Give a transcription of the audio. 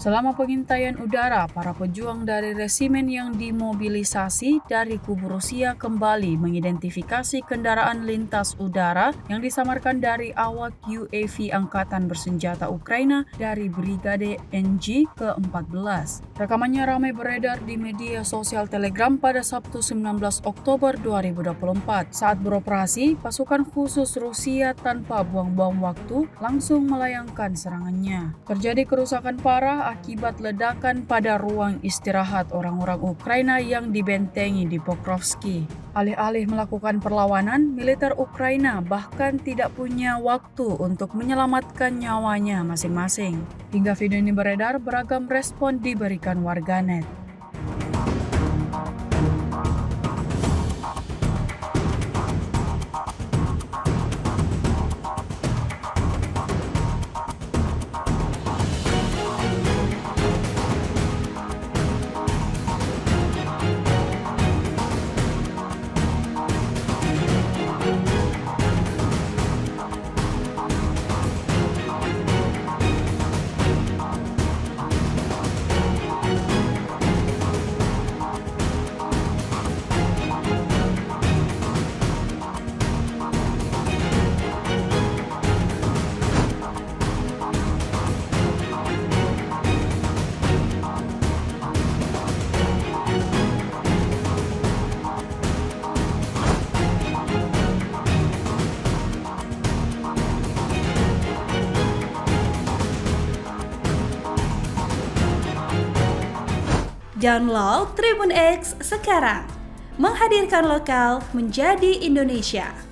Selama pengintaian udara, para pejuang dari resimen yang dimobilisasi dari kubu Rusia kembali mengidentifikasi kendaraan lintas udara yang disamarkan dari awak UAV Angkatan Bersenjata Ukraina dari Brigade NG ke-14. Rekamannya ramai beredar di media sosial Telegram pada Sabtu 19 Oktober 2024. Saat beroperasi, pasukan khusus Rusia tanpa buang-buang waktu langsung melayangkan serangannya. Terjadi kerusakan parah akibat ledakan pada ruang istirahat orang-orang Ukraina yang dibentengi di Pokrovsky. Alih-alih melakukan perlawanan, militer Ukraina bahkan tidak punya waktu untuk menyelamatkan nyawanya masing-masing. Hingga video ini beredar, beragam respon diberikan warganet. Download Tribun X sekarang, menghadirkan lokal menjadi Indonesia.